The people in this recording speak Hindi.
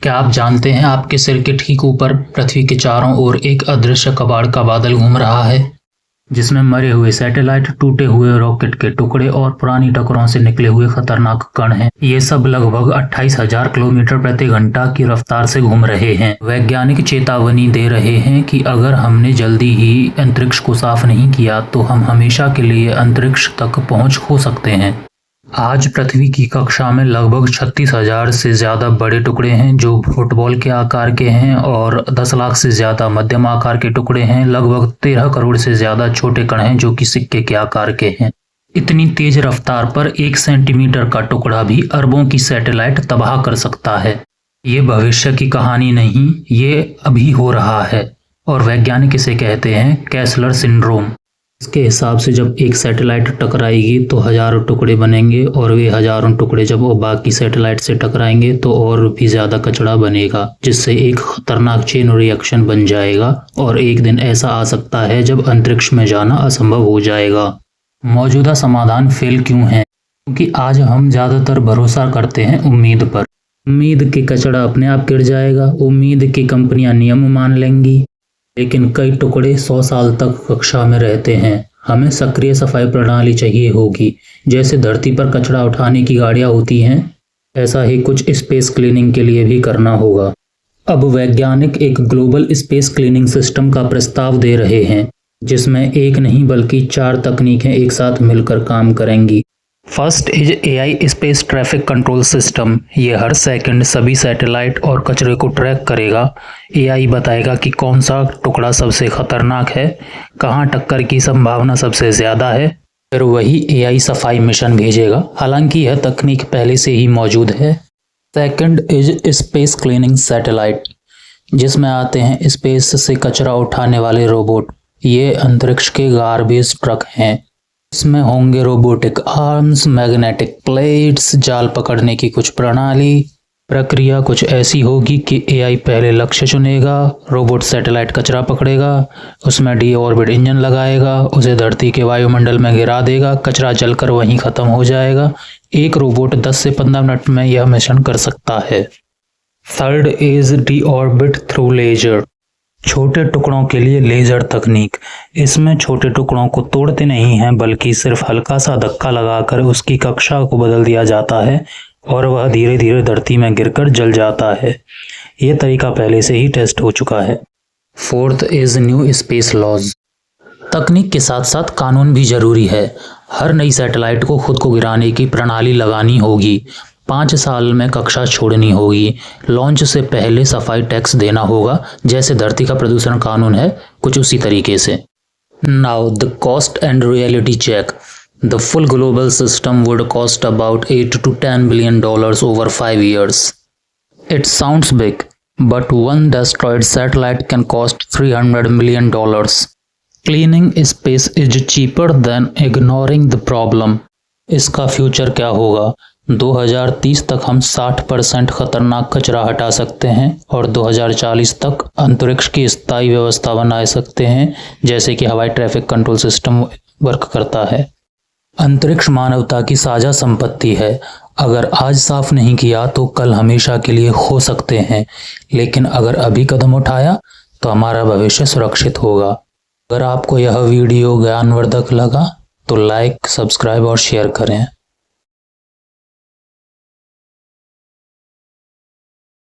क्या आप जानते हैं आपके सिर के ठीक ऊपर पृथ्वी के चारों ओर एक अदृश्य कबाड़ का बादल घूम रहा है, जिसमें मरे हुए सैटेलाइट, टूटे हुए रॉकेट के टुकड़े और पुरानी टक्करों से निकले हुए खतरनाक कण हैं। ये सब लगभग 28,000 किलोमीटर प्रति घंटा की रफ्तार से घूम रहे हैं। वैज्ञानिक चेतावनी दे रहे हैं कि अगर हमने जल्दी ही अंतरिक्ष को साफ नहीं किया तो हम हमेशा के लिए अंतरिक्ष तक पहुंच खो सकते हैं। आज पृथ्वी की कक्षा में लगभग 36,000 से ज्यादा बड़े टुकड़े हैं जो फुटबॉल के आकार के हैं और 10 लाख से ज्यादा मध्यम आकार के टुकड़े हैं। लगभग 13 करोड़ से ज्यादा छोटे कण हैं जो कि सिक्के के आकार के हैं। इतनी तेज रफ्तार पर 1 सेंटीमीटर का टुकड़ा भी अरबों की सैटेलाइट तबाह कर सकता है। ये भविष्य की कहानी नहीं, ये अभी हो रहा है और वैज्ञानिक इसे कहते हैं कैसलर सिंड्रोम। इसके हिसाब से जब एक सैटेलाइट टकराएगी तो हजारों टुकड़े बनेंगे और वे हजारों टुकड़े जब वो बाकी सैटेलाइट से टकराएंगे तो और भी ज्यादा कचरा बनेगा, जिससे एक खतरनाक चेन रिएक्शन बन जाएगा और एक दिन ऐसा आ सकता है जब अंतरिक्ष में जाना असंभव हो जाएगा। मौजूदा समाधान फेल क्यों है? क्योंकि आज हम ज्यादातर भरोसा करते हैं उम्मीद पर। उम्मीद के कचरा अपने आप गिर जाएगा, उम्मीद की कंपनियां नियम मान लेंगी, लेकिन कई टुकड़े 100 साल तक कक्षा में रहते हैं। हमें सक्रिय सफाई प्रणाली चाहिए होगी। जैसे धरती पर कचरा उठाने की गाड़ियां होती हैं, ऐसा ही कुछ स्पेस क्लीनिंग के लिए भी करना होगा। अब वैज्ञानिक एक ग्लोबल स्पेस क्लीनिंग सिस्टम का प्रस्ताव दे रहे हैं, जिसमें एक नहीं बल्कि 4 तकनीकें एक साथ मिलकर काम करेंगी। First is AI space traffic control system. ये हर सेकंड सभी सैटेलाइट और कचरे को ट्रैक करेगा। AI बताएगा कि कौन सा टुकड़ा सबसे खतरनाक है, कहाँ टक्कर की संभावना सबसे ज़्यादा है, फिर वही AI सफाई मिशन भेजेगा। हालांकि यह तकनीक पहले से ही मौजूद है। Second is space cleaning satellite, जिसमें आते हैं स्पेस से कचरा उठाने वाले रोबोट। ये अंतरिक्ष के गार्बेज ट्रक हैं। इसमें होंगे रोबोटिक आर्म्स, मैग्नेटिक प्लेट्स, जाल पकड़ने की कुछ प्रणाली। प्रक्रिया कुछ ऐसी होगी कि AI पहले लक्ष्य चुनेगा, रोबोट सैटेलाइट कचरा पकड़ेगा, उसमें डीऑर्बिट इंजन लगाएगा, उसे धरती के वायुमंडल में गिरा देगा, कचरा जलकर वहीं खत्म हो जाएगा। एक रोबोट 10 से 15 मिनट में यह मिशन कर सकता है। Third is deorbit through laser, छोटे टुकड़ों के लिए लेजर तकनीक। इसमें छोटे टुकड़ों को तोड़ते नहीं हैं, बल्कि सिर्फ हल्का सा धक्का लगाकर उसकी कक्षा को बदल दिया जाता है और वह धीरे धीरे धरती में गिरकर जल जाता है। यह तरीका पहले से ही टेस्ट हो चुका है। Fourth is new space laws, तकनीक के साथ साथ कानून भी जरूरी है। हर नई सैटेलाइट को खुद को गिराने की प्रणाली लगानी होगी। 5 साल में कक्षा छोड़नी होगी। लॉन्च से पहले सफाई टैक्स देना होगा, जैसे धरती का प्रदूषण कानून है, कुछ उसी तरीके से। Now the cost and reality check. The full global system would cost about $8 to $10 billion over 5 years. It sounds big, but one destroyed satellite can cost $300 million. Cleaning space is cheaper than ignoring the problem. इसका फ्यूचर क्या होगा? 2030 तक हम 60% खतरनाक कचरा हटा सकते हैं और 2040 तक अंतरिक्ष की स्थायी व्यवस्था बना सकते हैं, जैसे कि हवाई ट्रैफिक कंट्रोल सिस्टम वर्क करता है। अंतरिक्ष मानवता की साझा संपत्ति है। अगर आज साफ नहीं किया तो कल हमेशा के लिए खो सकते हैं, लेकिन अगर अभी कदम उठाया तो हमारा भविष्य सुरक्षित होगा। अगर आपको यह वीडियो ज्ञानवर्धक लगा तो लाइक, सब्सक्राइब और शेयर करें।